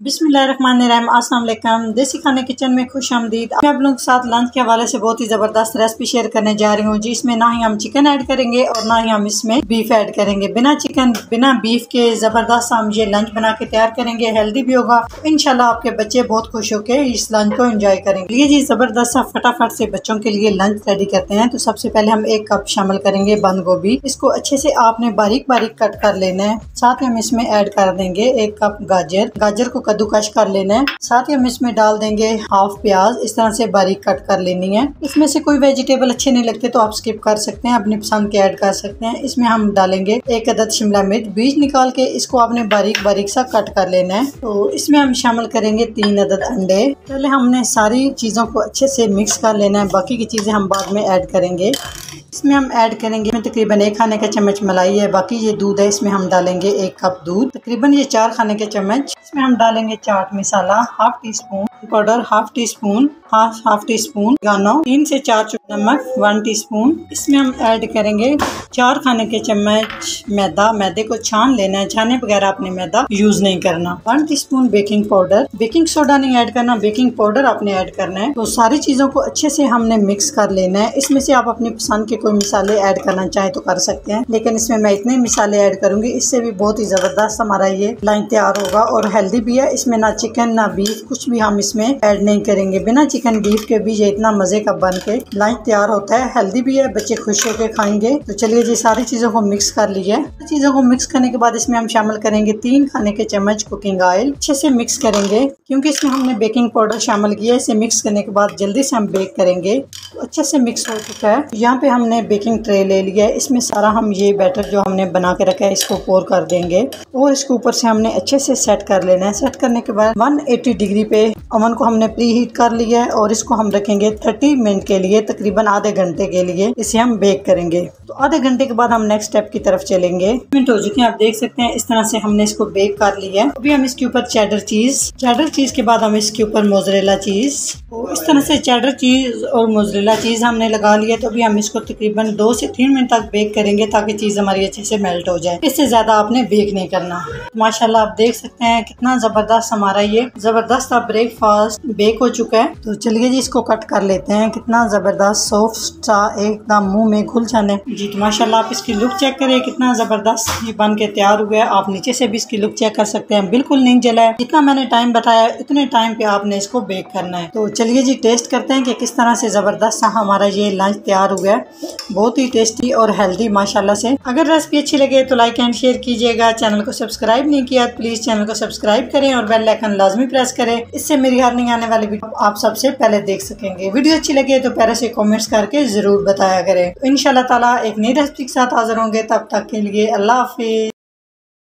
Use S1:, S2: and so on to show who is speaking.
S1: बिस्मिल्लाहिर्रहमानिर्रहीम, अस्सलाम वालेकुम। देसी खाने किचन में खुश आमदीद। मैं आप लोगों के साथ लंच के हवाले से बहुत ही ज़बरदस्त रेसिपी शेयर करने जा रही हूँ जी। इसमें ना ही हम चिकन ऐड करेंगे और ना ही हम इसमें बीफ ऐड करेंगे। बिना चिकन बिना बीफ के ज़बरदस्त हम ये लंच बना के तैयार करेंगे। हेल्दी भी होगा, इंशाल्लाह आपके बच्चे बहुत खुश होकर इस लंच को एंजॉय करेंगे। ये जी ज़बरदस्त सा फटाफट से बच्चों के लिए लंच रेडी करते हैं। तो सबसे पहले हम 1 कप शामिल करेंगे बंद गोभी। इसको अच्छे से आपने बारीक बारीक कट कर लेना है। साथ ही हम इसमें ऐड कर देंगे 1 कप गाजर को कद्दूकश कर लेना है। साथ ही हम इसमें डाल देंगे हाफ प्याज, इस तरह से बारीक कट कर लेनी है। इसमें से कोई वेजिटेबल अच्छे नहीं लगते तो आप स्किप कर सकते हैं, अपनी पसंद के ऐड कर सकते हैं। इसमें हम डालेंगे 1 अदद शिमला मिर्च, बीज निकाल के इसको आपने बारीक बारीक सा कट कर लेना है। तो इसमें हम शामिल करेंगे 3 अदद अंडे। पहले हमने सारी चीजों को अच्छे से मिक्स कर लेना है, बाकी की चीजें हम बाद में ऐड करेंगे। इसमें हम ऐड करेंगे तकरीबन 1 खाने का चम्मच मलाई है, बाकी ये दूध है, इसमें हम डालेंगे 1 कप दूध, तकरीबन ये 4 खाने के चम्मच। इसमें हम डालेंगे chaat masala half teaspoon, powder half teaspoon, half teaspoon गानो, 3 से 4 चुटकी नमक 1 टीस्पून। इसमें हम ऐड करेंगे 4 खाने के चम्मच मैदा। मैदे को छान लेना है, छाने बगैर आपने मैदा यूज नहीं करना। 1 teaspoon baking powder, baking soda नहीं ऐड करना, बेकिंग पाउडर आपने ऐड करना है। तो सारी चीजों को अच्छे से हमने मिक्स कर लेना है। इसमें से आप अपनी पसंद के कोई मसाले ऐड करना चाहे तो कर सकते हैं, लेकिन इसमें मैं इतने मसाले ऐड करूंगी, इससे भी बहुत ही जबरदस्त हमारा ये लंच तैयार होगा और हेल्दी भी है। इसमें ना चिकन ना बीफ कुछ भी हम इसमें ऐड नहीं करेंगे। बिना चिकन बीफ के भी ये इतना मजे का बन के लंच तैयार होता है। हेल्दी भी है, बच्चे खुश होकर खाएंगे। तो चलिए जी सारी चीजों को मिक्स कर लिया। चीजों को मिक्स करने के बाद इसमें हम शामिल करेंगे 3 खाने के चम्मच कुकिंग ऑयल। अच्छे से मिक्स करेंगे क्योंकि इसमें हमने बेकिंग पाउडर शामिल किया है। इसे मिक्स करने के बाद जल्दी से हम बेक करेंगे। तो अच्छे से मिक्स हो चुका है। यहाँ पे हमने बेकिंग ट्रे ले लिया है, इसमें सारा हम ये बैटर जो हमने बना के रखा है इसको पोर कर देंगे और इसके ऊपर से हमने अच्छे से सेट कर लेना है। सेट करने के बाद 180 डिग्री पे ओवन को हमने प्री हीट कर लिया है और इसको हम रखेंगे 30 मिनट के लिए, तकरीबन आधे घंटे के लिए इसे हम बेक करेंगे। तो आधे घंटे के बाद हम नेक्स्ट स्टेप की तरफ चलेंगे। मिनट हो चुके हैं, आप देख सकते हैं इस तरह से हमने इसको बेक कर लिया है। अभी हम इसके ऊपर चेडर चीज के बाद हम इसके ऊपर मोज़रेला चीज, तो इस तरह से चेडर चीज और मोज़रेला चीज हमने लगा लिया। तो अभी हम इसको तकरीबन 2 से 3 मिनट तक बेक करेंगे ताकि चीज हमारी अच्छे से मेल्ट हो जाए। इससे ज्यादा आपने बेक नहीं करना। माशाल्लाह आप देख सकते हैं कितना जबरदस्त हमारा ये जबरदस्त ब्रेकफास्ट बेक हो चुका है। तो चलिए जी इसको कट कर लेते हैं। कितना जबरदस्त सॉफ्ट सा एकदम मुंह में घुल जाने जी। तो माशाल्लाह आप इसकी लुक चेक करें, कितना जबरदस्त ये बन के तैयार हुआ है। आप नीचे से भी इसकी लुक चेक कर सकते हैं, बिल्कुल नहीं जला है। जितना मैंने टाइम बताया इतने टाइम पे आपने इसको बेक करना है। तो चलिए जी टेस्ट करते हैं कि किस तरह से जबरदस्त सा हमारा ये लंच तैयार हुआ है। बहुत ही टेस्टी और हेल्दी माशाल्लाह से। अगर रेसिपी अच्छी लगे तो लाइक एंड शेयर कीजिएगा। चैनल को सब्सक्राइब नहीं किया तो प्लीज चैनल को सब्सक्राइब करें और बेल आइकन लाजमी प्रेस करें। इससे मेरी हर नई आने वाली वीडियो आप सबसे पहले देख सकेंगे। वीडियो अच्छी लगे तो प्यारे से कमेंट्स करके जरूर बताया करें। तो इंशाल्लाह ताला एक नई रेसिपी के साथ हाजिर होंगे। तब तक के लिए अल्लाह हाफिज।